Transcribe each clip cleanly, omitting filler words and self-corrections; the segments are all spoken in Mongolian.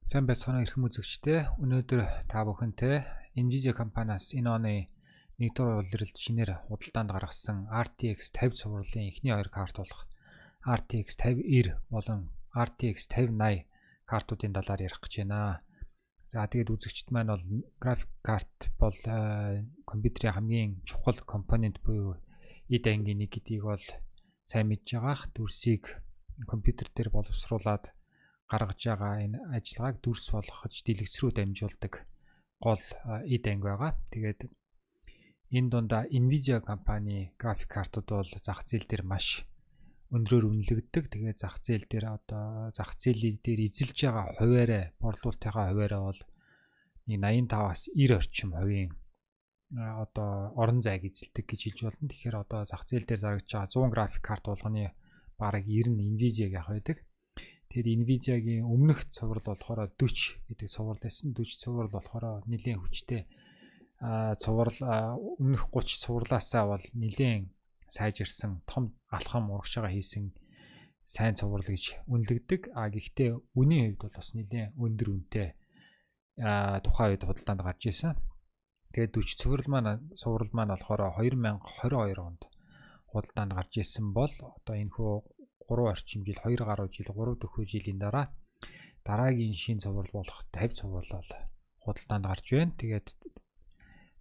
Сайн байцгаана эрхэм үзэгчдээ. Өнөөдөр та бүхэнтэй Nvidia компаниас энэ оны 1-р улиралд шинээр худалдаанд гаргасан RTX 50 цувралын эхний 2 карт болох RTX 5090 болон RTX 5080 картуудын талаар ярих гэж байна. За тэгээд үзэгчд маань бол график карт бол компьютерийн хамгийн чухал компонент буюу эд ангийн нэг гэдгийг бол сайн мэдж байгаах. Дүрсийг компьютер дээр боловсруулад гаргаж байгаа энэ ажиллагааг дүрс болгож дэлгэц рүү дамжуулдаг гол эд анги байгаа. Тэгээд энэ дундаа Nvidia компани график картууд бол зах зээл дээр маш өндрөөр үнэлэгддэг. Тэгээд зах зээл дээр зах зээлийн дээр эзэлж байгаа хуваарай, борлуулалтынхаа хуваарай бол 85-аас 90 орчим хувийн орон зайг эзэлдэг гэж хэлж болно. Тэгэхээр зах зээл дээр зарагдж байгаа 100 график карт болгоны бараг 90 нь Nvidia-г явах байдаг. Тэгэхээр Nvidia-гийн өмнөх цуврал болохоор 40 гэдэг цуврал байсан. 40 цуврал болохоор нэлээд хүчтэй цуврал, өмнөх 30 цувралаасаа бол нэлээд сайжирсан, том алхам урагшаага хийсэн сайн цуврал гэж үнэлэгдэг. Гэхдээ үнийн хувьд бол бас нэлээд өндөр үнэтэй тухайн үед худалдаанд гарч ирсэн. Тэгээд 40 цуврал маань болохоор 2022 онд худалдаанд гарч ирсэн бол энэ хөө 3 орчим жил, 2 гаруй жил, 3 дэх жилийн дараа дараагийн шин цуврал болох 50 цуврал бол худалдаанд гарч байна. Тэгээд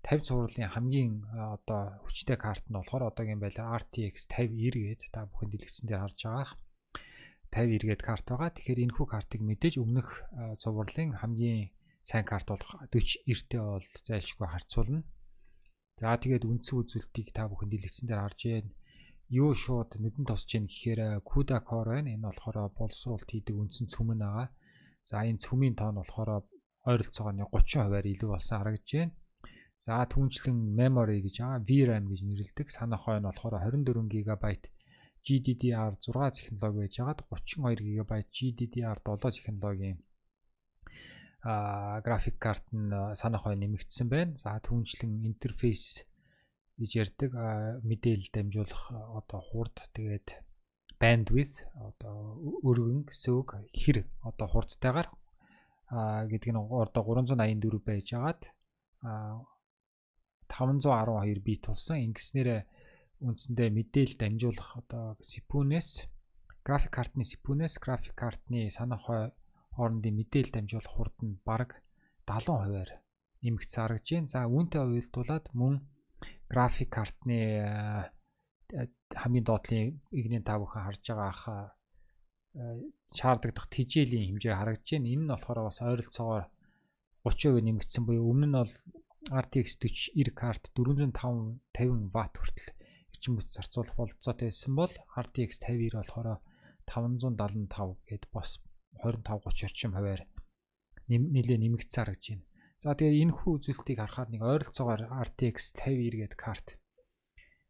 50 цувралын хамгийн хүчтэй карт нь болохоор одоогийн байлаа RTX 5090 гэдэг та бүхэн дэлгэцэн дээр харж байгаа 5090 гэдэг карт байгаа. Тэгэхээр энэхүү картыг мэдээж өмнөх цувралын хамгийн сайн карт болох 4090-тэй бол зайлшгүй харьцуулна. За тэгээд үндсэн үзүүлэлтийг та бүхэн дэлгэцэн дээр харж байна. Юу шууд нүдэн тосч яах гэхээр CUDA core байна. Энэ болохоор боловсруулалт хийдэг үндсэн цөм нь байгаа. За энэ цөмийн тоон болохоор ойролцоогоор 30% илүү болсон харагдаж байна. За түүнчлэн memory гэж байгаа, VRAM гэж нэрлэдэг. Санах хойно болохоор 24 GB GDDR6 технологи байж байгаад 32 GB GDDR7 технологийн график карт нь санах хойно нэмэгдсэн байна. За түүнчлэн интерфейс гэж ярьдаг мэдээлэл дамжуулах хурд, тэгээд bandwidth өргөн гэсэн үг хэр хурдтайгаар гэдэг нь 384 байж байгаад 512 бит болсон. Ингэснээр үндсэндээ мэдээлэл дамжуулах CPU-нээс график картны CPU-нээс график картны санах хоорондын мэдээлэл дамжуулах хурд нь бараг 70% нэмэгдсэн харагдаж байна. За үүнтэй уялдуулаад мөн график картны хамгийн доотлын игнийн та бүхэн харж байгаа шаардлагадах TGL-ийн хэмжээ харагдаж байна. Энэ нь болохоор бас ойролцоогоор 30% нэмэгдсэн буюу өмнө нь бол RTX 4090 карт 450 Вт хүртэл эрчим хүч зарцуулах бололцоотой байсан бол RTX 5090 болохоор 575 гээд бас 25-30 орчим хувиар нэлээд нэмэгдсэн харагдаж байна. За тэгээд энэ хүү үзүүлэлтийг харахад нэг ойролцоогоор RTX 5090 гэдэг карт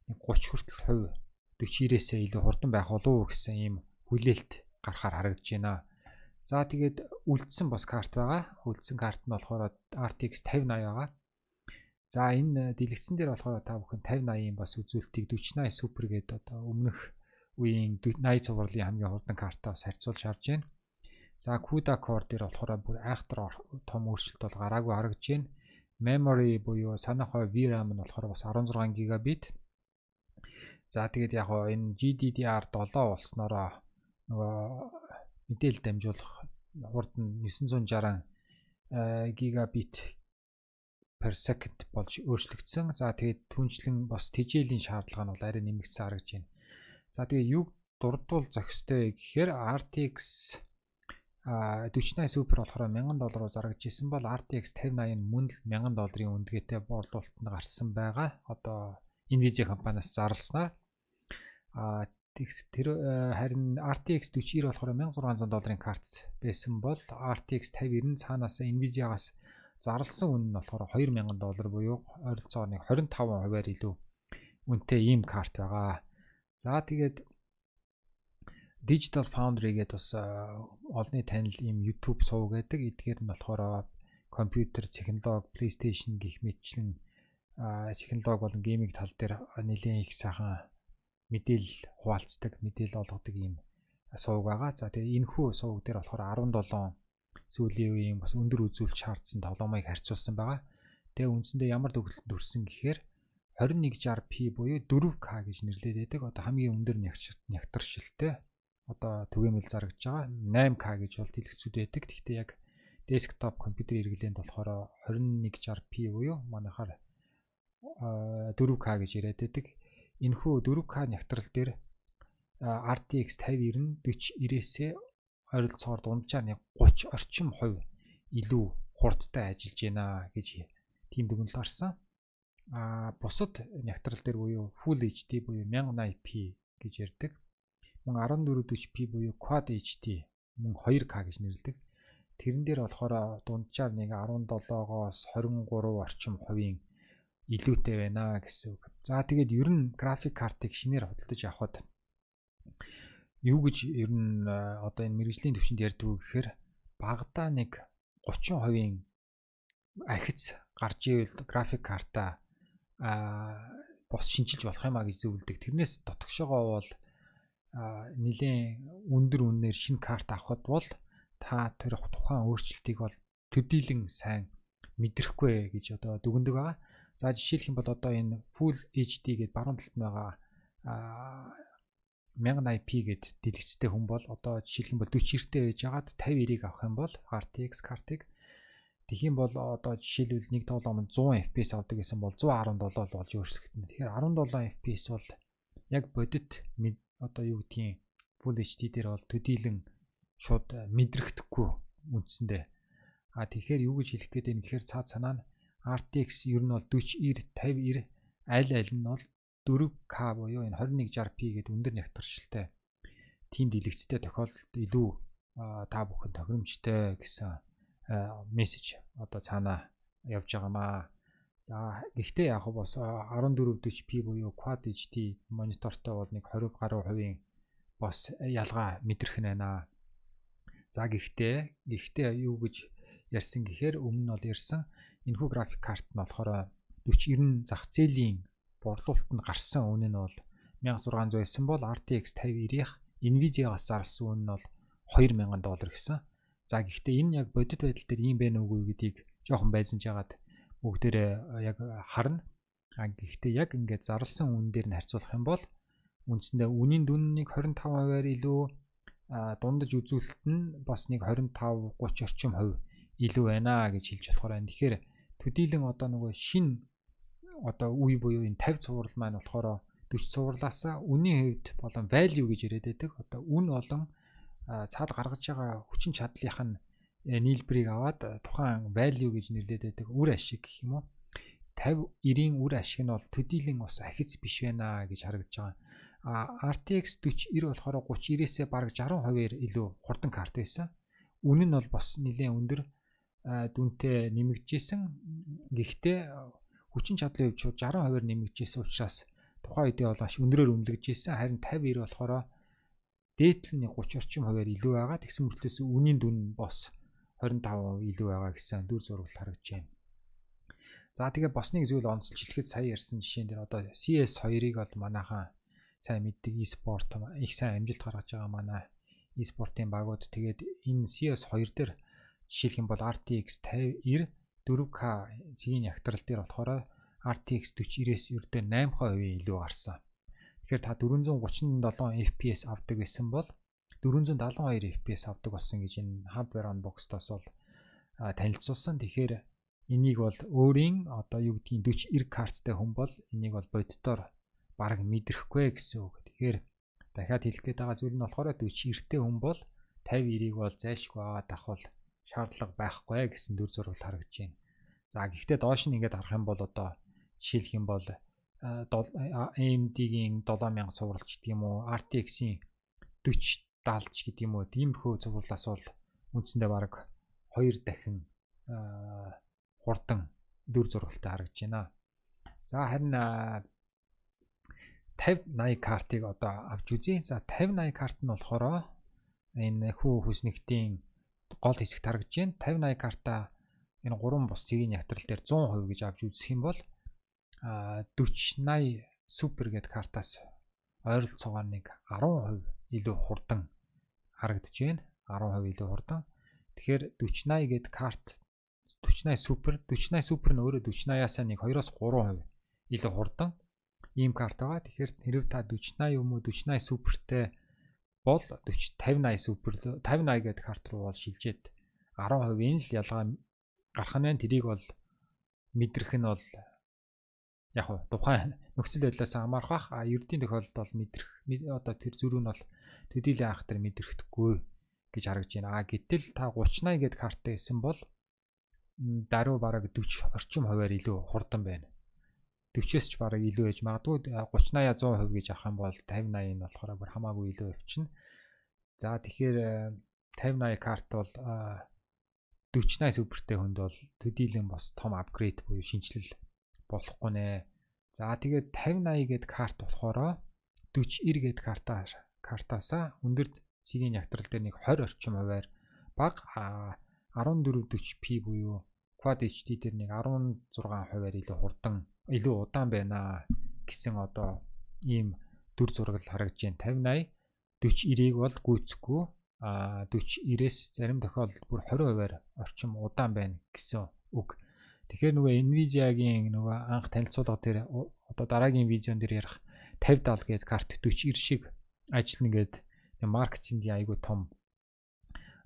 30 хүртэл хувь 4090-ээс илүү хурдан байх болов уу гэсэн ийм хүлээлт гарахаар харагдаж байна. За тэгээд үлдсэн бас карт байгаа. Үлдсэн карт нь болохоор RTX 5080 байгаа. За энэ дэлгэцэн дээр болохоор та бүхэн 5080-ийн бас үзүүлэлтийг 4080 Super гэдэг өмнөх үеийн 80 цувралын хамгийн хурдан картаас харьцуулж харж байна. За CUDA core дээр болохоор бүр айхтар том өөрчлөлт бол гараагүй харагдаж байна. Memory буюу санах VRAM нь болохоор бас 16 GB. За тэгээд яг энэ GDDR7 болсноороо нөгөө мэдээлэл дамжуулах хурд нь 960 GB per second болж өөрчлөгдсөн. За тэгээд түүнчлэн бас TGL-ийн шаардлага нь бол арай нэмэгдсэн харагдаж байна. За тэгээд юг дурдвал зохистой гэхээр RTX 4080 Super болохоор $1000 зарагдж исэн бол RTX 5080 нь мөн л $1000 үнэтэй борлуулалтанд гарсан байгаа. Nvidia компаниас зарласнаар тэр харин RTX 4090 болохоор $1600 карт байсан бол RTX 5090 цаанаас Nvidia-гаас зарласан үн нь болохоор $2000 буюу ойролцоогоор 25% илүү үнэтэй ийм карт байгаа. За тэгээд Digital Foundry гэдэг бас олонний танил ийм YouTube сувг гэдэг. Эдгээр нь болохоор компьютер технологи, PlayStation гэх мэтчлэн технологи болон гейминг тал дээр нэлээд их сайхан мэдээлэл хуваалцдаг, мэдээлэл олгодог ийм сувг байгаа. За тэгээ энэхүү сувг дээр болохоор 17 сүүлийн үеийн бас өндөр үзүүлэлт шаардсан тоглоомыг харьцуулсан байгаа. Тэгээ үндсэндээ ямар төгөлд дүрсэн гэхээр 2160p буюу 4K гэж нэрлэдэг байдаг. Одоо хамгийн өндөр нягтршилтэй одоо түгээмэл зарагдж байгаа 8K гэж бол дэлгэцүүд байдаг. Гэхдээ яг десктоп компьютерийн хэрэглээнд болохоор 2160p буюу манайхаар 4K гэж яриад байдаг. Энэхүү 4K нягтрал дээр RTX 5090 4090-ээс ойролцоогоор дунджаар 30 орчим хувь илүү хурдтай ажиллаж байна гэж тийм дүгнэлт гарсан. Бусад нягтрал дээр буюу Full HD буюу 1080p гэж ярьдаг. Мөн 1440p буюу Quad HD мөн 2K гэж нэрлэдэг. Тэрэн дээр болохоор дунджаар 17-оос 23 орчим хувийн илүүтэй байна гэсэн үг. За тэгээд ер нь график картыг шинээр худалдаж авахад юу гэж ер нь одоо энэ мэргэжлийн төвчөнд ярьдаг вэ гэхээр багадаа 30% ахиц гарч ивэл график карта бос шинжилж болох юм а гэж зөвлөдөг. Тэрнээс дотгошоогоо бол нэлийн өндөр үнээр шинэ карт авахд бол та тэр тухайн өөрчлөлтийг бол төдийлөн сайн мэдрэхгүй гэж одоо дүгндэг байгаа. За жишээлх юм бол одоо энэ Full HD гэдэг баруун талд байгаа 1080p гэд дэлгэцтэй хүн бол одоо жишээлх юм бол 4090-тэй байж хагаад 5090-ыг авах юм бол RTX картыг тэгхийн бол одоо жишээлбэл нэг тоглоомд 100 FPS авдаг гэсэн бол 117 болж өөрчлөгдөнө. Тэгэхээр 17 FPS бол яг бодит одоо юу гэдгийг Full HD дээр бол төдийлөн шууд мэдрэгдэхгүй үндсэндээ. Тэгэхээр юу гэж хэлэх гээд байна гэхээр цаад санаа нь RTX ер нь бол 4090 5090 аль нь бол 4K буюу энэ 2160p гэдэг өндөр нягтршилтай тийм дэлгэцтэй тохиолдолд илүү та бүхэн тохиромжтой гэсэн мессеж одоо цаанаа явж байгаамаа. За гэхдээ яг бас 1440p буюу Quad HD монитортой бол 20 гаруй хувийн бас ялгаа мэдрэх нь байна. За гэхдээ юу гэж ярьсан гэхээр өмнө нь бол ярьсан энэхүү график карт нь болохоор 4090 зах зээлийн борлуулалтанд гарсан үнэ нь бол 1600 байсан бол RTX 5090-ийнх Nvidia-гаас зарласан үнэ нь бол $2000 гэсэн. За гэхдээ энэ яг бодит байдал дээр ийм байна уугүй гэдгийг жоохон байзанж яагаад бүгдээрээ яг харна. Гэхдээ яг ингээд зарласан үнэ дээр нь харьцуулах юм бол үндсэндээ үнийн дүн 25%-аар илүү дундаж үзүүлэлт нь бас 25-30 орчим хувь илүү байна гэж хэлж болохоор байна. Тэгэхээр төдийлөн одоо нөгөө шин одоо үе буюу энэ 50 цуврал маань болохоор 40 цувралаасаа үнийн хувьд болон value гэж яриад байдаг. Одоо үн болон цаад гаргаж байгаа хүчин чадлынх нь нийлбэрийг аваад тухайн value гэж нэрлэдэг байдаг. Үр ашиг гэх юм уу? 50-90-ийн үр ашиг нь бол төдийлөн бас ахиц биш байна гэж харагдаж байгаа. RTX 4090 болохоор 3090-ээс бараг 60%-аар илүү хурдан карт байсан. Үнэ нь бол бас нэлээд өндөр дүнтэй нэмэгдэж исэн. Гэхдээ хүчин чадлын хувьд 60%-аар нэмэгдэж исэн учраас тухайн үедээ бол маш өндөрөөр үнэлэгдэж исэн. Харин 5090 болохоор дээдл нь 30 орчим хувиар илүү байгаа. Тэгсэн мөртлөөс үнийн дүн бос 25% илүү байгаа гэсэн дүр зурагт харагдаж байна. За тэгээ бас нэг зүйл онцлж хэлэхэд сая ярьсан жишээн дээр одоо CS2-ыг бол манайхан сайн мэддэг e-спорт их сайн амжилт гаргаж байгаа манай e-спортын багууд тэгээд энэ CS2 дээр жишээлх юм бол RTX 5090 4K цэгийн ягтрал дээр болохоор RTX 4090-ээс ердөө 8% илүү гарсан. Тэгэхээр та 437 FPS авдаг гэсэн бол 472 FPS авдаг болсон гэж энэ Hardware Unboxed-оос бол танилцуулсан. Тэгэхээр энийг бол өөрийн одоо юу гэдгийг 4090 карттай хүн бол энийг бол боддоор бараг мэдрэхгүй гэсэн үг. Тэгэхээр дахиад хэлэх гээд байгаа зүйл нь болохоор 4090-тэй хүн бол 5090-ийг бол зайлшгүй аваад авах шаардлага байхгүй гэсэн дүр зураг харагдаж байна. За гэхдээ доош нь ингээд харах юм бол одоо жишээлх юм бол AMD-гийн 7000 цувралч гэдэг юм уу, RTX-ийн 4070 ч гэдэг юм уу, тиймэрхүү цувралаас бол үндсэндээ бараг 2 дахин хурдан дүр зурагтай харагдаж байна. За харин 5080 картыг одоо авч үзье. За 5080 карт нь болохоор энэ хүү хүснэгтийн гол хэсэгт харагдаж байна. 5080 картаа энэ 3 бус цэгийн ягтрал дээр 100% гэж авч үзэх юм бол 4080 супер гэдэг картаас ойролцоогоор нэг 10% илүү хурдан харагдаж байна. 10% илүү хурдан. Тэгэхээр 4080 гээд карт 4080 супер нь өөрөө 4080-аас нэг 2-3% илүү хурдан ийм карт байгаа. Тэгэхээр хэрв та 4080 юм уу 4080 супертэй бол 5080 супер 5080 гээд карт руу бол шилжээд 10%-ийн л ялгаа гарах нь байна. Тэрийг бол мэдрэх нь бол яг хуу тухайн нөхцөл байдлаас хамаарах бах. Ердийн тохиолдолд бол мэдрэх одоо тэр зүрх нь бол төдийлэн анх тэр мэдрэхдэггүй гэж харагдаж байна. Гэтэл та 3080 гээд карттай гэсэн бол даруй бараг 40 орчим хувиар илүү хурдан байна. 40-с ч бараг илүү ээж магадгүй 3080 100% гэж авах юм бол 5080 нь болохоор бүр хамаагүй илүү өвчин. За тэгэхээр 5080 карт бол 4080 супертэй хүнд бол төдийлэн бас том апгрейд буюу шинжилэл болохгүй нэ. За тэгээд 5080 гээд карт болохоор 4090 гээд картаасаа өндөр цэгийн ягтрал дээр нэг 20 орчим хувиар бага 1440p буюу Quad HD дээр нэг 16 хувиар илүү хурдан илүү удаан байна гэсэн одоо ийм дүр зураг харагдж байна. 5080 4090-ийг бол гүйцэхгүй 4090-с зарим тохиолдолд бүр 20 хувиар орчим удаан байна гэсэн үг. Тэгэхээр нөгөө Nvidia-гийн нөгөө анх танилцуулга дээр одоо дараагийн видеон дээр ярих 5070 гээд карт 4090 шиг ажиллана гэд Марк Цингийн айгуу том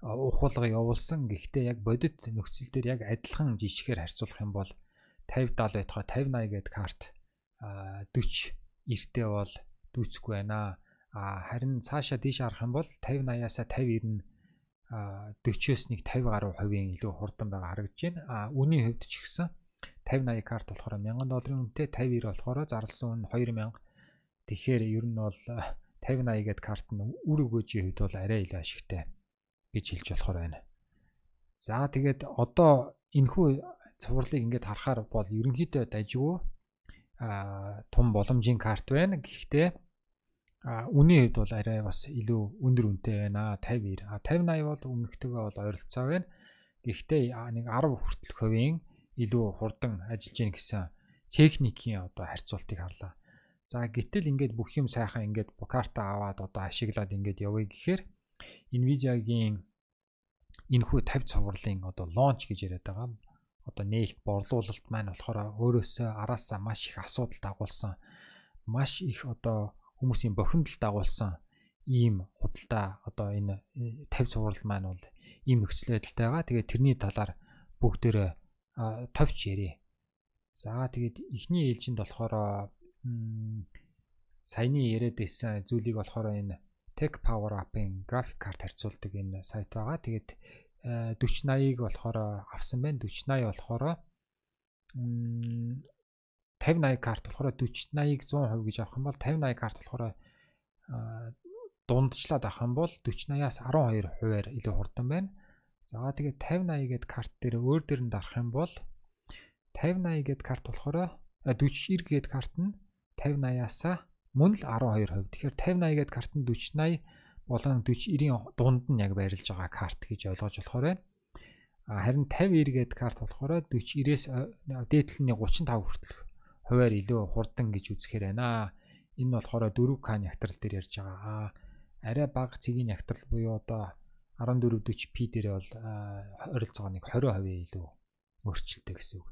ухуулга явуулсан. Гэхдээ яг бодит нөхцөл дээр яг адилхан жишгээр харьцуулах юм бол 5070 байтугай 5080 гээд карт 4090-тэй бол дүүцэхгүй байна. Харин цаашаа тийш харах юм бол 5080-аас 5090 40-с нэг 50 гаруй хувийн илүү хурдан байгаа харагдаж байна. Үнийн хувьд ч гэсэн 5080 карт болохоор $1000 үнэтэй, 5090 болохоор зарласан үн 2000. Тэгэхээр ер нь бол 5080 гээд карт нь үр өгөөжийн хувьд бол арай илүү ашигтай гэж хэлж болохоор байна. За тэгээд одоо энэхүү цувралыг ингээд харахаар бол ерөнхийдөө дажгүй том боломжийн карт байна. Гэхдээ үнийн хувьд бол арай бас илүү өндөр үнэтэй байна. 5090. 5080 бол өмнөхтэйгээ бол ойролцоо байна. Гэхдээ нэг 10 хүртэлх хувийн илүү хурдан ажиллаж гин гэсэн техникийн одоо харьцуултыг харлаа. За гэтэл ингээд бүх юм сайхан ингээд карта аваад одоо ашиглаад ингээд явъя гэхээр Nvidia-гийн энэхүү 50 цувралын одоо лонч гэж яриад байгаа. Одоо нээлт борлуулалт маань болохоор өөрөөсөө араасаа маш их асуудал дагуулсан. Маш их одоо хүмүүсийн бохимдол дагуулсан ийм худалдаа одоо энэ 50 цуврал маань бол ийм нөхцөл байдалтай байгаа. Тэгээд тэрний талаар бүгдээрээ товч ярив. За тэгээд эхний ээлжинд болохоор саяны яриад байсан зүйлийг болохоор энэ Tech Power App-ын график карт харьцуулдаг энэ сайт байгаа. Тэгээд 4080-ыг болохоор авсан байна. 4080 болохоор 5080 карт болохоор 4080-ыг 100% гэж авах юм бол 5080 карт болохоор дундчлаад авах юм бол 4080-аас 12 хувиар илүү хурдан байна. За тэгээд 5080 гээд карт дээр өөр дээр нь дарах юм бол 5080 гээд карт болохоор 4090 гээд карт нь 5080-аас мөн л 12%. Тэгэхээр 5080 гээд карт нь 4080 болон 4090-ийн дунд нь яг байрлаж байгаа карт гэж ойлгож болохоор байна. Харин 5090 гээд карт болохоор 4090-ээс дээдлэн 35 хүртэлх хувиар илүү хурдан гэж үзэхээр байна. Энэ нь болохоор 4K ягтрал дээр ярьж байгаа. Арай бага цэгийн ягтрал буюу одоо 1440p дээр бол ойролцоогоо нэг 20% илүү өөрчлөлттэй гэсэн үг.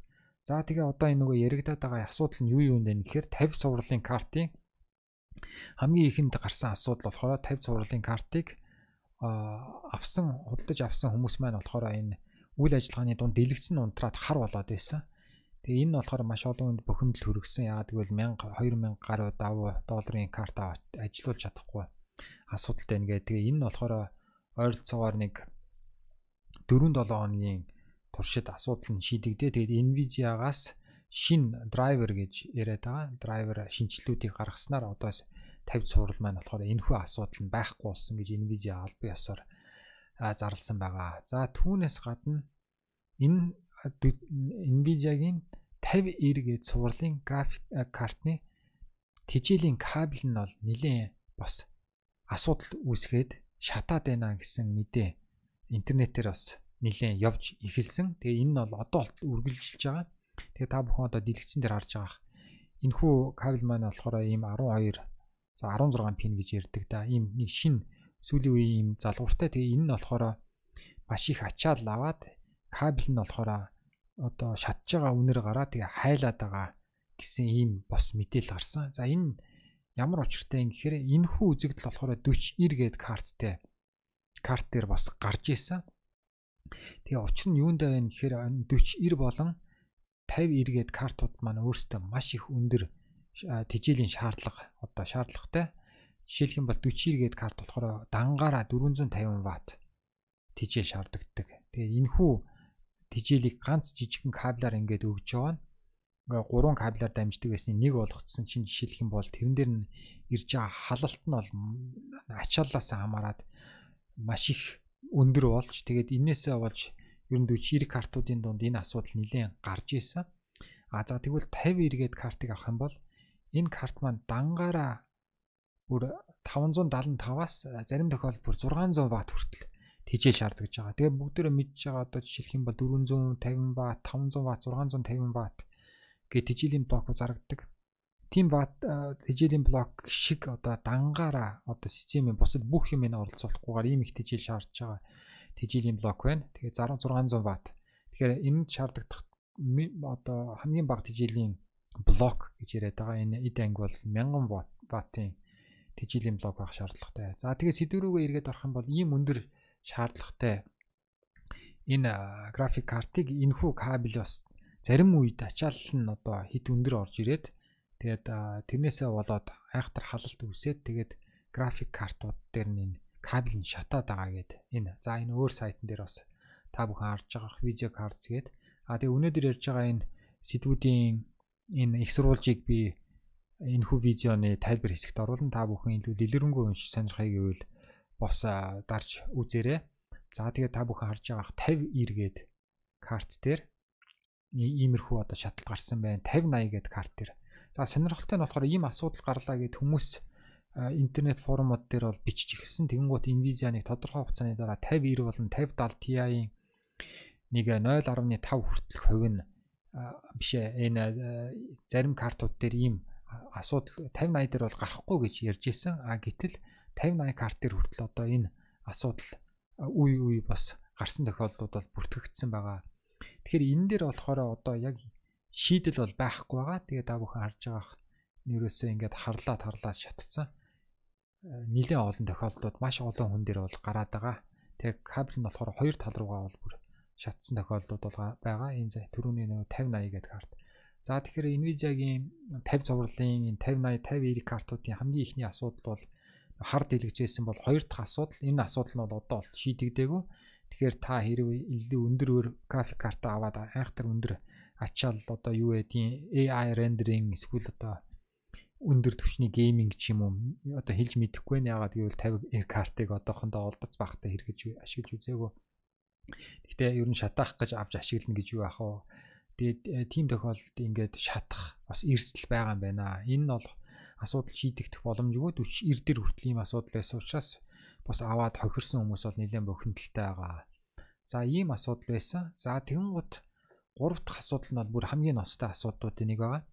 За тэгээ одоо энэ нөгөө яригадаад байгаа асуудал нь юу юм бэ гэхээр 50 цувралын картын хамгийн ихэнд гарсан асуудал болохоор 50 цувралын картыг худалдаж авсан хүмүүс маань болохоор энэ үйл ажиллагааны дунд дэлгэцэн унтраад хар болоод байсан. Тэгээ энэ нь болохоор маш олон хүнд бохимдол хүргэсэн. Яагаад гэвэл 1000 2000 гаруй долларын карт ажилуулж чадахгүй асуудалтай байна гэдэг. Тэгээ энэ нь болохоор ойролцоогоор нэг 4-7 хоногийн туршид асуудал нь шийдэгдээ. Тэгээд Nvidia-гаас шинэ драйвер гэж яриад байгаа. Драйвер шинжилгүүдийг гаргаснаар одоо 50 цуврал маань болохоор энэхүү асуудал нь байхгүй болсон гэж Nvidia албан ёсоор зарласан байгаа. За түүнээс гадна энэ Nvidia-гийн 5090 гээд цувралын график картны тэжээлийн кабель нь бол нэлээд бас асуудал үүсгээд шатаад байна гэсэн мэдээ интернетээр бас нэлээд явж эхэлсэн. Тэгээ энэ нь бол одоо үргэлжилж байгаа. Тэгээ та бүхэн одоо дэлгэцэн дээр харж байгаа. Энэхүү кабель маань болохоор ийм 12 за 16 пин гэж ярьдаг да. Ийм нэг шинэ сүүлийн үеийн ийм залгууртай. Тэгээ энэ нь болохоор маш их ачаал аваад кабель нь болохоор одоо шатж байгаа үнээр гараа тэгээ хайлаад байгаа гэсэн ийм бос мэдээлэл гарсан. За энэ ямар учиртай юм гэхээр энэ хүү үзэгдэл болохоор 4090 гээд карт дээр бас гарч исэн. Тэгээ учир нь юунд байна гэхээр 4090 болон 5090 гээд картууд маань өөрсдөө маш их өндөр тэжээлийн шаардлагатай. Жишээлх юм бол 4090 гээд карт болохоор дангаараа 450 Вт тэжээл шаарддаг. Тэгээ энэ хүү тэжээлийг ганц жижигхэн кабелаар ингээд өгж байгаа нь ингээ 3 кабелаар дамждаг гэсэн нэг болгоцсон чинь жишээлх юм бол тэрэн дээр нь ирж байгаа халалт нь бол ачааллаас хамаарат маш их өндөр болж тэгээд энээсээ болж ер нь 4090 картуудын дунд энэ асуудал нэлээд гарч исэн. За тэгвэл 5090 гээд картыг авах юм бол энэ карт маань дангаараа бүр 575-аас зарим тохиолдолд бүр 600 Вт хүртэл тэжээл шаардаж байгаа. Тэгээ бүгдээрээ мэдж байгаа одоо жишээлх юм бол 450 Вт, 500 Вт, 650 Вт гэх тэжээлийн блокууд зарагддаг. Тим Вт тэжээлийн блок шиг одоо дангаараа одоо системийн бусад бүх юмыг оролцуулахгүйгээр ийм их тэжээл шаардж байгаа тэжээлийн блок байна. Тэгээ 600 Вт. Тэгэхээр энд шаардагдах одоо хамгийн бага тэжээлийн блок гэж яриад байгаа. Энэ эд анги бол 1000 Вт-ийн тэжээлийн блок байх шаардлагатай. За тэгээ сэдв рүүгээ эргээд орох юм бол ийм өндөр шаардлагатай энэ график картыг энэхүү кабель бас зарим үед ачаал нь одоо хит өндөр орж ирээд тэгээд тэрнээсээ болоод айхтар халалт үүсээд тэгээд график картууд дээр нь энэ кабель нь шатаад байгаа гэдэг. Энэ өөр сайтн дээр бас та бүхэн харж байгаа видео картс гээд. Тэгээ өнөөдөр ярьж байгаа энэ сэдвүүдийн энэ их сурвалжийг би энэхүү видеоны тайлбар хэсэгт оруулна. Та бүхэн илүү дэлгэрэнгүй уншиж сонирхъя гэвэл бос дарж үзээрэй. За тэгээд та бүхэн харж байгаа 5090 гээд карт дээр иймэрхүү одоо шаталт гарсан байна. 5080 гээд карт дээр. За сонирхолтой нь болохоор ийм асуудал гарлаа гэд хүмүүс интернет форумууд дээр бол бичиж ирсэн. Тэгэнгუთ Nvidia-ны тодорхой хугацааны дараа 5090 болон 5070 Ti-ийн нэг 0.5 хүртэлх хувь нь бишээ энэ зарим картууд дээр ийм асуудал 5080 дээр бол гарахгүй гэж ярьж исэн. Гэтэл 5080 карт дээр хүртэл одоо энэ асуудал үе бас гарсан тохиолдлууд бол бүртгэгдсэн байгаа. Тэгэхээр энэ дээр болохоор одоо яг шийдэл бол байхгүй байгаа. Тэгээ та бүхэн харж байгаа нэрөөсөө ингээд харлаад шатцсан. Нэлээд олон тохиолдлууд маш олон хүн дээр бол гараад байгаа. Тэгээ кабель нь болохоор хоёр тал руугаа бол бүр шатсан тохиолдлууд бол байгаа. Энэ түрүүний нэг 5080 гэдэг карт. За тэгэхээр Nvidia-гийн 50 цувралын энэ 5080, 5090 картуудын хамгийн ихний асуудал бол хар дэлгэж байсан бол хоёр дахь асуудал. Энэ асуудал нь бол одоо шийдэгдээгүй. Тэгэхээр та хэрвээ илүү өндөр график картаа аваад айхтар өндөр ачаал одоо юу гэдгийг AI rendering эсвэл одоо өндөр түвшний гейминг ч юм уу одоо хэлж мэдэхгүй нь яагаад гэвэл 50 картыг одоохондоо олдоц багтаа хэрэгж ашиглаж үзээгүй. Гэхдээ ер нь шатаах гэж авч ашиглана гэж юу ах вэ? Тэгээд тийм тохиолдолд ингээд шатах бас эрсдэл байгаа юм байна. Энэ нь бол асуудал шийдэгдэх боломжгүй 40-90 дээр хүртэл ийм асуудал байсан учраас бас аваад хохирсон хүмүүс бол нэлээд бохимдолтой байгаа. За ийм асуудал байсан. За тэгэнгუთ гурав дахь асуудал нь бол бүр хамгийн ностой асуудлуудын нэг байгаа.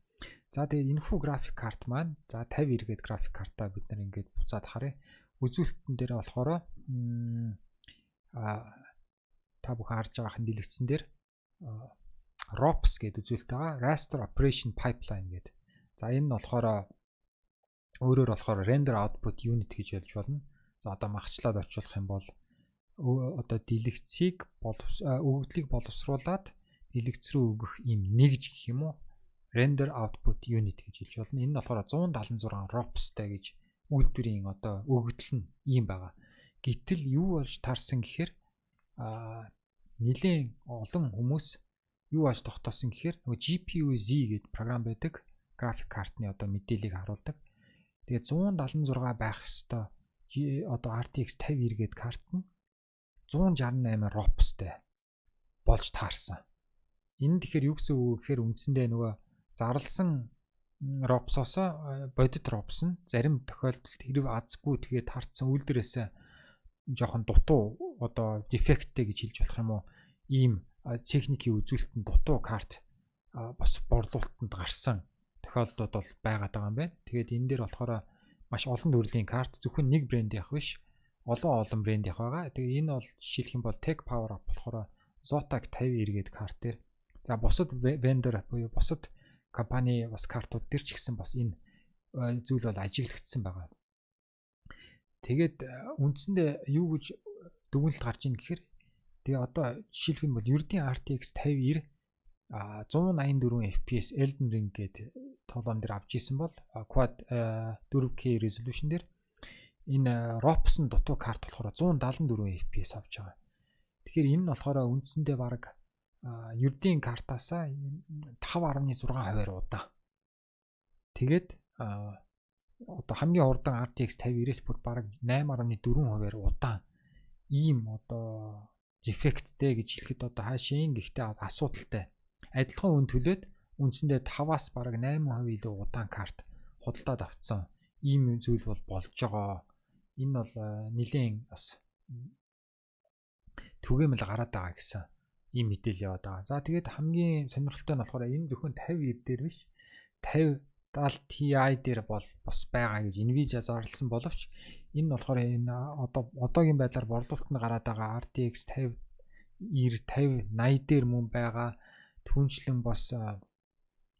За тэгээд энэхүү график карт маань за 5090 гээд график картаа бид нар ингээд буцаад харъя. Үзүүлэлтэн дээр болохоор та бүхэн харж байгаа хэн дэлгэцэн дээр ROPS гэдэг үзүүлэлт байгаа. Raster Operation Pipeline гэдэг. За энэ нь болохоор өөрөөр болохоор Render Output Unit гэж ялж болно. За одоо махчлаад орчуулах юм бол одоо дэлгэцийг өгөгдлийг боловсруулад дэлгэц рүү өгөх ийм нэгж гэх юм уу Render Output Unit гэж хэлж болно. Энэ нь болохоор 176 ROPS-тай гэж үйлдвэрийн одоо өгөгдөл нь ийм байгаа. Гэтэл юу болж таарсан гэхээр нэлээд олон хүмүүс юу аж тогтоосон гэхээр нөгөө GPU-Z гэдэг програм байдаг. График картны одоо мэдээллийг харуулдаг. Тэгээд 176 байх ёстой одоо RTX 5090 гэдэг карт нь 168 ROPS-тай болж таарсан. Энэ тэгэхээр юу гэсэн үг гэхээр үндсэндээ нөгөө зарласан ROPS-оос бодит ROPS нь зарим тохиолдолд хэрэг азгүй тэгээд таарсан үйлдвэрээс жоохон дутуу одоо дефекттэй гэж хэлж болох юм уу? Ийм техникийн үзүүлэлтэнд дутуу карт бас борлуулалтанд гарсан тохиолдлууд бол байгаад байгаа юм байна. Тэгээд энэ дээр болохоор маш олон төрлийн карт зөвхөн нэг брэнд явах биш. олон брэндийнх байгаа. Тэгээ энэ бол жишээлх юм бол Tech Power Up болохоор Zotac 5090 гээд карт дээр. За бусад vendor буюу бусад компани бас картууд дээр ч гэсэн бас энэ зүйл бол ажиглагдсан байгаа. Тэгээд үндсэндээ юу гэж дүгнэлт гарч ийн гэхээр тэгээ одоо жишээлх юм бол ердийн RTX 5090 184 FPS Elden Ring гээд тоглоом дээр авч исэн бол Quad 4K resolution дээр энэ Robson дутуу карт болохоор 174 FPS авч байгаа. Тэгэхээр энэ нь болохоор үндсэндээ баг ердийн картаасаа 5.6% удаа. Тэгээд одоо хамгийн хурдан RTX 5090-с бүр баг 8.4% удаан ийм одоо дефекттэй гэж хэлэхэд одоо хаашийн гэхдээ асуудалтай. Адилхан үн төлөөд үндсэндээ 5-аас бараг 8% илүү удаан карт худалдаад авцсан ийм зүйл бол болж байгаа. Энэ бол нэлийн бас түгээмэл гараад байгаа гэсэн ийм мэдээлэл яваад байгаа. За тэгээд хамгийн сонирхолтой нь болохоор энэ зөвхөн 5090 дээр биш 5070 Ti дээр бол бас байгаа гэж Nvidia зарласан боловч энэ болохоор энэ одоогийн байдлаар борлуулалтанд гараад байгаа RTX 5090 5080 дээр мөн байгаа. Түүнчлэн бас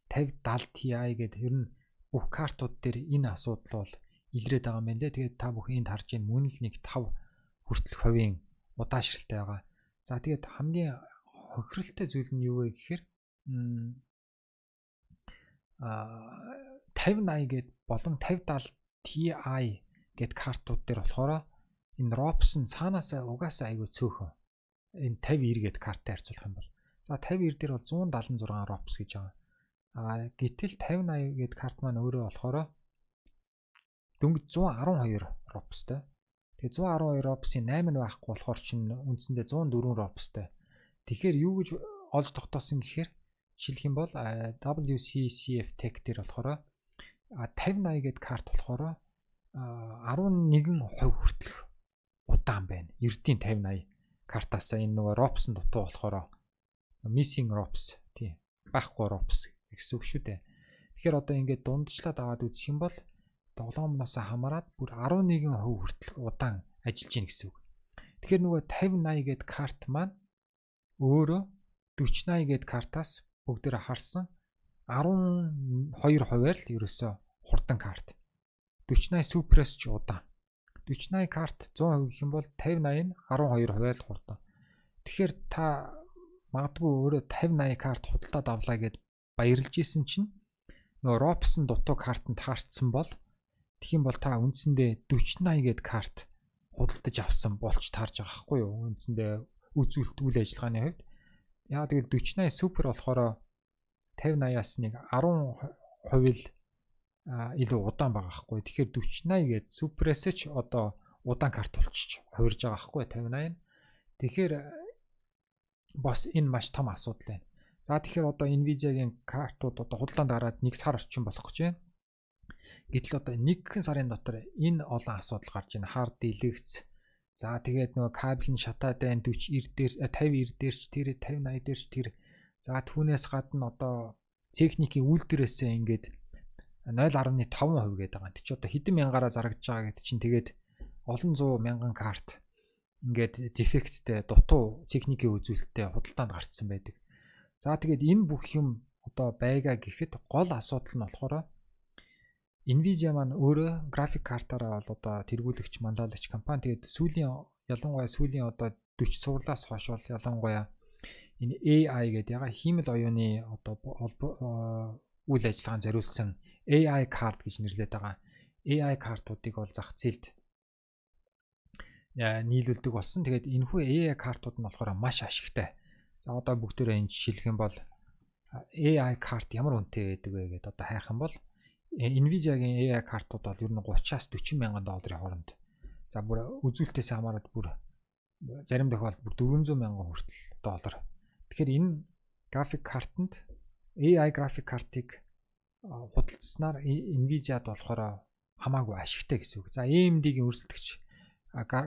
5070 Ti гэдэг ер нь бүх картууд дээр энэ асуудал бол илрээд байгаа юм байна лээ. Тэгээд та бүхэн энд харж байна мөн л нэг 5 хүртэлх хувийн удаашралтай байгаа. За тэгээд хамгийн хохиролтой зүйл нь юу вэ гэхээр 5080 гээд болон 5070 Ti гээд картууд дээр болохоор энэ Robson цаанаасаа угаасаа айгүй цөөхөн. Энэ 5090 гээд карттай харьцуулах юм бол. За 5090 дээр бол 176 Robs гэж байгаа. Гэтэл 5080 гээд карт маань өөрөө болохоор дөнгөж 112 Robsтэй. Тэгээ 112 Robs-ийн 8 нь байхгүй болохоор чинь үндсэндээ 104 Robsтэй. Тэгэхээр юу гэж олж тогтоосон гэхээр жишээлх юм бол WCCF Tech дээр болохоор 5080 гээд карт болохоор 11% хүртэлх удаан байна. Ердийн 5080 картаасаа энэ нөгөө Robson дутуу болохоор missing Robs тийм байхгүй Robs гэсэн үг шүү дээ. Тэгэхээр одоо ингээд дундчлаад аваад үзэх юм бол тоглоомноос хамаарат бүр 11% хүртэлх удаан ажиллаж гин гэсэн үг. Тэгэхээр нөгөө 5080 гээд карт маань өөрөө 4080 гээд картаас бүгдээр харсан 12%-аар л ерөөсөө хурдан карт. 4080 Super-с ч удаан. 4080 карт 100% гэх юм бол 5080 нь 12%-аар л хурдан. Тэгэхээр та магадгүй өөрөө 5080 карт худалдаад авлаа гэд баярлж исэн чинь нөгөө Robson дутуу картанд таарцсан бол тэгхийн бол та үндсэндээ 4080 гээд карт худалдаж авсан болж таарж байгаа байхгүй юу? Үндсэндээ үзүүлэлт үйл ажиллагааны хувьд. Яа тэгэл 4080 Super болохоор 5080-аас нэг 10% илүү удаан байгаа байхгүй. Тэгэхээр 4080 гээд Super-с ч одоо удаан карт болчих хувирж байгаа байхгүй 5080. Тэгэхээр бас энэ маш том асуудал байна. За тэгэхээр одоо Nvidia-гийн картууд одоо худалдаанд гараад 1 сар орчим болох гэж байна. Гэтэл одоо 1 сарын дотор энэ олон асуудал гарч байна. Hard delete. За тэгээд нөгөө кабель нь шатаад байна 4090 дээр 5090 дээр ч тэр 5080 дээр ч тэр. За түүнээс гадна одоо техникийн үйлдвэрээсээ ингээд 0.5% гээд байгаа. Тэг чи одоо хэдэн мянгаараа зарагдж байгаа гэдэг чинь тэгээд олон 100 мянган карт ингээд дефекттэй дутуу техникийн үзүүлэлттэй худалдаанд гарцсан байдаг. За тэгээд энэ бүх юм одоо байгаа гэхэд гол асуудал нь болохоор Nvidia маань өөрөө график картаараа бол одоо тэргүүлэгч манлайлагч компани. Тэгээд ялангуяа сүүлийн одоо 40 цувралаас хойш бол ялангуяа энэ AI гэдэг яга хиймэл оюуны одоо үйл ажиллагаанд зориулсан AI карт гэж нэрлэдэг байгаа. AI картуудыг бол зах зээлд нийлүүлдэг болсон. Тэгээд энэхүү AI картууд нь болохоор маш ашигтай. За одоо бүгдээрээ энэ жишээлх юм бол AI карт ямар үнэтэй байдаг вэ гэдээ одоо хайх юм бол Nvidia-гийн AI картууд бол ер нь 30-аас 40 мянган долларын хооронд. За бүр үзүүлэлтээс хамаарат бүр зарим тохиолдолд бүр 400 мянган хүртэл доллар. Тэгэхээр энэ график картанд AI график картыг худалдаснаар Nvidia-д болохоор хамаагүй ашигтай гэсэн үг. За AMD-гийн өрсөлдөгч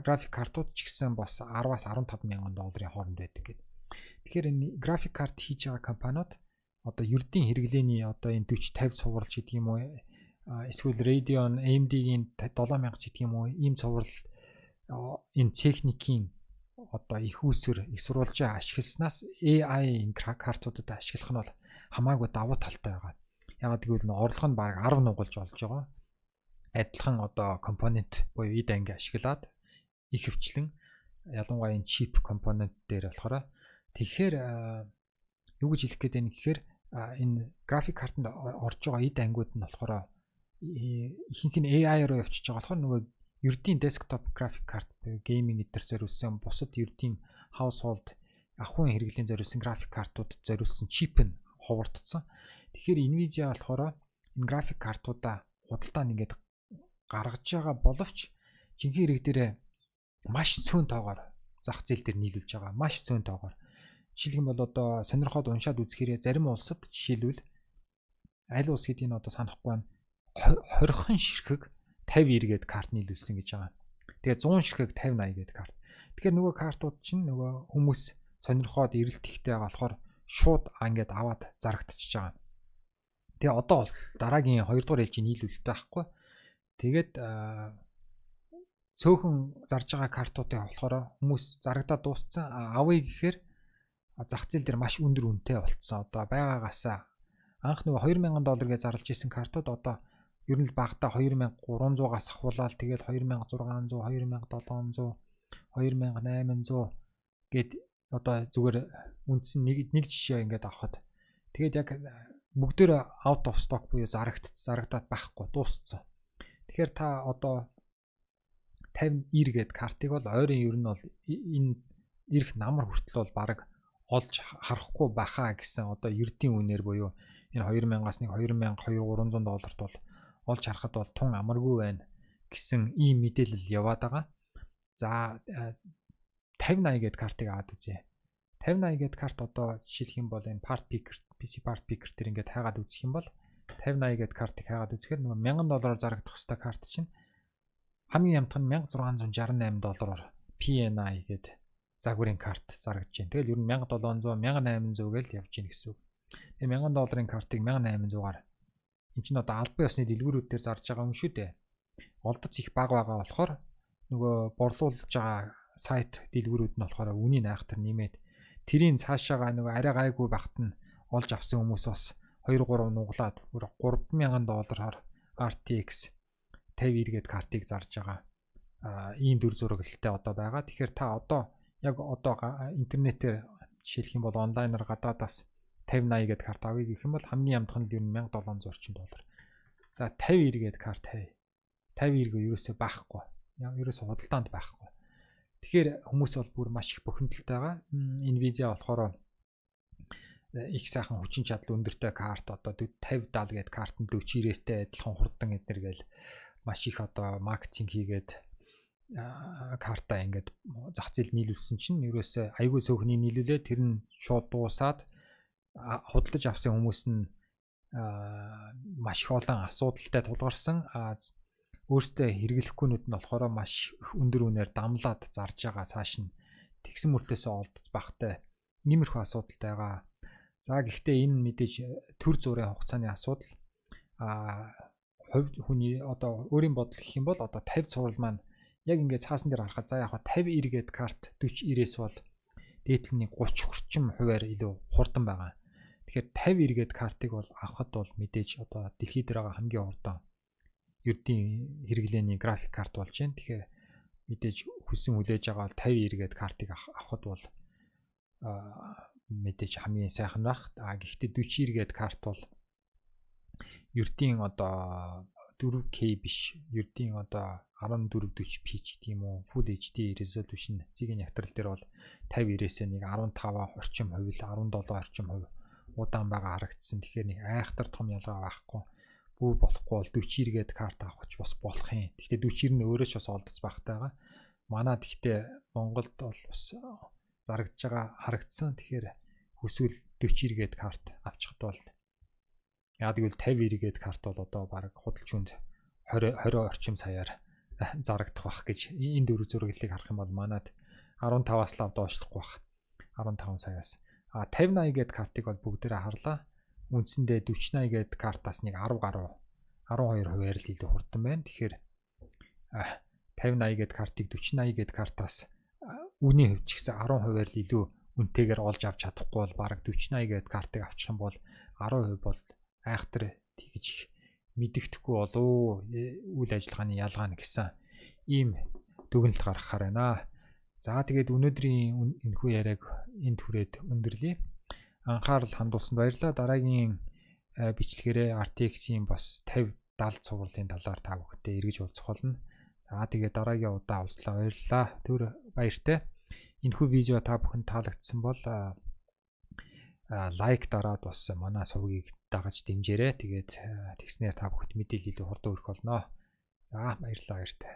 график картууд ч гэсэн бас 10-аас 15 мянган долларын хооронд байдаг гэдэг. Тэгэхээр энэ график карт хийж байгаа компаниуд одоо ердийн хэрэглээний одоо энэ 4050 цуврал ч гэдэг юм уу эсвэл Radeon AMD-гийн 7000 ч гэдэг юм уу ийм цуврал энэ техникийн одоо их үүсвэр их сурвалжаа ашигласнаас AI картуудад ашиглах нь бол хамаагүй давуу талтай байгаа. Ягаад гэвэл орлого нь бараг 10 нугалж олж байгаа. Адилхан одоо компонент буюу эд анги ашиглаад их хвчлэн ялангуяа энэ чип компонент дээр болохоор тэгэхээр юу гэж хэлэх гээд байна гэхээр энэ график картанд орж байгаа эд ангиуд нь болохоор ихэнх нь AI руу явчихж байгаа болохоор нөгөө ердийн десктоп график карт буюу гейминг эдгээр зориулсан бусад ердийн household ахуйн хэрэглийн зориулсан график картууд зориулсан чип нь ховордсон. Тэгэхээр Nvidia болохоор энэ график картуудаа худалдаанд ингээд гаргаж байгаа боловч жинхэнэ хэрэг дээрээ маш цөөн тоогоор зах зээл дээр нийлүүлж байгаа. Маш цөөн тоогоор. Жишээлх юм бол одоо сонирхоод уншаад үзэхээр зарим улсад жишээлбэл аль улс гэдгийг одоо санахгүй байна. 20хан ширхэг 50-90 гээд карт нийлүүлсэн гэж байгаа. Тэгээ 100 ширхэг 50-80 гээд карт. Тэгэхээр нөгөө картууд чинь нөгөө хүмүүс сонирхоод эрэлт ихтэй байгаа болохоор шууд ингээд аваад зарагдчихж байгаа. Тэгээ одоо бол дараагийн 2 дугаар ээлжийн нийлүүлэлттэй байхгүй. Тэгээд цөөхөн зарж байгаа картуудыг болохоор хүмүүс зарагдаад дууссан. Авъя гэхээр зах зээл дээр маш өндөр үнэтэй болцсон. Одоо байгаагаасаа анх нөгөө $2000 гэж зарлж исэн картууд одоо ер нь л багада 2300-аас ахуулаад тэгээд 2600, 2700, 2800 гээд одоо зүгээр үндсэн нэг жишээ ингээд авахад тэгээд яг бүгдээр out of stock буюу зарагдаад байхгүй дууссан. Тэгэхээр та одоо 50-90 гээд картыг бол ойрын ер нь бол энэ ирэх намар хүртэл бол баг олж харахгүй байхаа гэсэн одоо ердийн үнээр буюу энэ 2000-аас нэг $2200-300 бол олж харахад бол тун амаргүй байна гэсэн ийм мэдээлэл яваад байгаа. За 5080 гээд картыг аваад үзье. 5080 гээд карт одоо жишээлх юм бол энэ part picker PC part picker дээр ингээд хайгаад үзэх юм бол 5080 гээд картыг хайгаад үзэхээр нөгөө $1000 зарагдах хэвээр карт чинь хамгийн ямтхан $1668 PNI гээд загварын карт зарагдж байна. Тэгэл ер нь 1700, 1800 гэж явж гин гэсэн үг. Тэгээ $1000 картыг 1800-аар энэ чинь одоо албан ёсны дэлгүүрүүд дээр зарж байгаа юм шүү дээ. Олдоц их бага байгаа болохоор нөгөө борлуулж байгаа сайт дэлгүүрүүд нь болохоор үнийг айхтар нэмээд тэрийн цаашаага нөгөө арай гайгүй багт нь олж авсан хүмүүс бас 2-3 нуглаад $3000-аар RTX 5090 гээд картыг зарж байгаа. Ийм дүр зурагтай одоо байгаа. Тэгэхээр та одоо яг одоо интернетээр жишээлх юм бол онлайнаар гадаадаас 5080 гээд карт авъя гэх юм бол хамгийн ямдхан нь ер нь $1700 орчим доллар. За 5090 гээд карт 5090 ерөөсөө байхгүй. Ерөөсөө худалдаанд байхгүй. Тэгэхээр хүмүүс бол бүр маш их бухимдалтай байгаа. Nvidia болохоор их сайхан хүчин чадал өндөртэй карт одоо 5070 гээд карт нь 4090-тэй адилхан хурдан эднэр гээл маш их одоо маркетинг хийгээд картаа ингээд зах зээл нийлүүлсэн чинь ерөөсөө айгүй цөөхний нийлүүлээ тэр нь шууд дуусаад худалдаж авсан хүмүүс нь маш их олон асуудалтай тулгарсан өөртөө хэрэглэхгүйнүүд нь болохоор маш их өндөр үнээр дамлаад зарж байгаа цааш нь тэгсэн мөртлөөсөө олдож бахтай иймэрхүү асуудалтай байгаа. За гэхдээ энэ мэдээж төр зүрийн хугацааны асуудал хувь хүний одоо өөрийн бодол гэх юм бол одоо 50 цуврал маань яг ингээд цаасан дээр харахад за яг 5090 гээд карт 4090-с бол дээдлэний 30 орчим хувиар илүү хурдан байгаа. Тэгэхээр 5090 гээд картыг бол авахд бол мэдээж одоо дэлхий дээр байгаа хамгийн хурдан ердийн хэрэглээний график карт болж байна. Тэгэхээр мэдээж хүссэн хүлээж байгаа бол 5090 гээд картыг авахд бол мэдээж хамгийн сайхан байх. Гэхдээ 4090 гээд карт бол ердийн одоо 4K биш, ердийн одоо 1440p гэдэг юм уу, Full HD resolution зэгийн явтрал дээр бол 5090-ээс нэг 15 орчим хувь, 17 орчим хувь удаан байгаа харагдсан. Тэгэхээр нэг айхтар том ялгаа байхгүй. Бүр болохгүй бол 4090 гээд карт авах ч бас болох юм. Гэхдээ 4090 нь өөрөө ч бас олдоц багтай байгаа. Манайд гэхдээ Монголд бол бас зарагдж байгаа харагдсан. Тэгэхээр хүсвэл 4090 гээд карт авчихд бол яг гэвэл 5090 гээд карт бол одоо баг худалч хүнд 20 орчим саяар зарагдах бах гэж энэ дөрөв зураглалыг харах юм бол манайд 15-аас лав доошлохгүй бах. 15 саяас. 5080 гээд картыг бол бүгдээрээ харлаа. Үндсэндээ 4080 гээд картаас нэг 10 гаруй 12% л илүү хурдан байна. Тэгэхээр 5080 гээд картыг 4080 гээд картаас үнийн хувьд ч гэсэн 10%-аар л илүү үнэтэйгээр олж авч чадахгүй бол бараг 4080 гээд картыг авчих юм бол 10% бол айхтар тэгж мэдэгдэхгүй болов үйл ажиллагааны ялгаа нь гэсэн ийм дүгнэлт гаргахаар байна. За тэгээд өнөөдрийн энэхүү яриаг энд хүрээд өндөрлөе. Анхаарал хандуулсанд баярлалаа. Дараагийн бичлэгээрээ RTX-ийн бас 50-70 цувралын талаар та бүхэндээ эргэж уулзах болно. За тэгээд дараагийн удаа уулзлаа. Баярлалаа. Түр баяртай. Энэхүү видео та бүхэнд таалагдсан бол лайк дараад бас манай сувгийг дагаж дэмжээрэй. Тэгээд тэгснээр та бүхэнд мэдээлэл илүү хурдан өрөх болно. За баярлалаа баяртай.